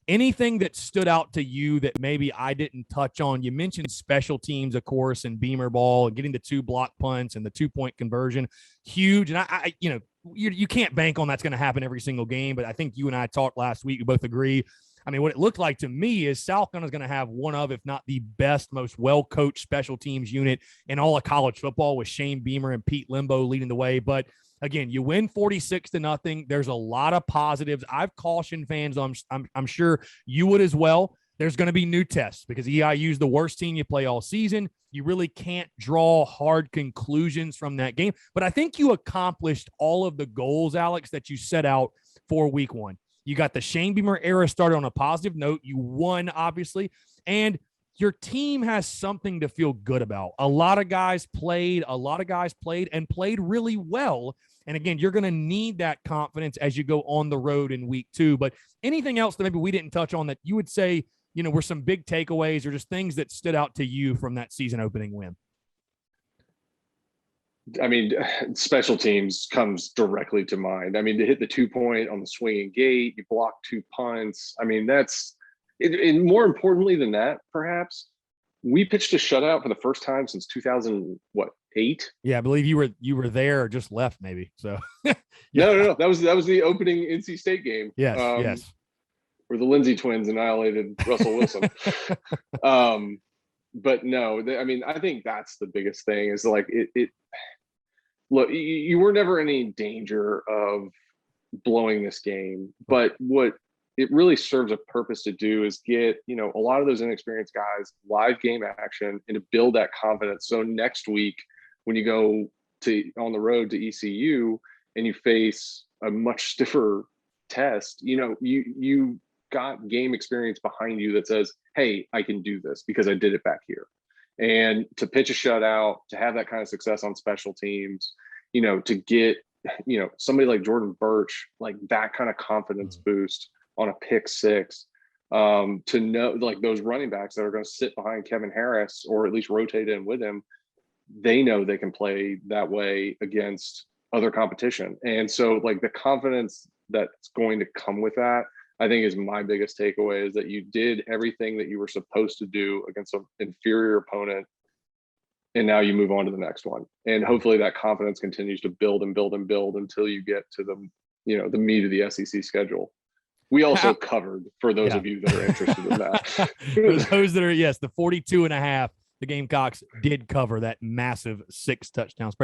anything that stood out to you that maybe I didn't touch on? You mentioned special teams, of course, and Beamer ball and getting the 2 block punts and the 2-point conversion. Huge. And I you can't bank on that's going to happen every single game, but I think you and I talked last week. We both agree. I mean, what it looked like to me is South Carolina is going to have one of, if not the best, most well-coached special teams unit in all of college football, with Shane Beamer and Pete Limbo leading the way. But again, you win 46-0. There's a lot of positives. I've cautioned fans. I'm sure you would as well. There's going to be new tests because EIU is the worst team you play all season. You really can't draw hard conclusions from that game. But I think you accomplished all of the goals, Alex, that you set out for week 1. You got the Shane Beamer era started on a positive note. You won, obviously, and your team has something to feel good about. A lot of guys played and played really well. And again, you're going to need that confidence as you go on the road in week 2. But anything else that maybe we didn't touch on that you would say, were some big takeaways or just things that stood out to you from that season opening win? I mean, special teams comes directly to mind. I mean, to hit the 2-point on the swinging gate, you block 2 punts. I mean, that's it. And more importantly than that, perhaps, we pitched a shutout for the first time since 2008. Yeah, I believe you were there or just left, maybe. So yeah. No. That was the opening NC State game. Yes, yes. Where the Lindsay twins annihilated Russell Wilson. But no, I mean, I think that's the biggest thing is like it. Look, you were never in any danger of blowing this game, but what it really serves a purpose to do is get, a lot of those inexperienced guys live game action and to build that confidence. So next week, when you go on the road to ECU and you face a much stiffer test, you got game experience behind you that says, hey, I can do this because I did it back here. And to pitch a shutout, to have that kind of success on special teams, to get, somebody like Jordan Birch, like that kind of confidence boost on a pick 6, to know like those running backs that are going to sit behind Kevin Harris or at least rotate in with him, they know they can play that way against other competition. And so like the confidence that's going to come with that, I think is my biggest takeaway, is that you did everything that you were supposed to do against an inferior opponent. And now you move on to the next one. And hopefully that confidence continues to build and build and build until you get to the meat of the SEC schedule. We also covered, for those of you that are interested in that. For those that are, yes, the 42.5, the Gamecocks did cover that massive 6 touchdown spread.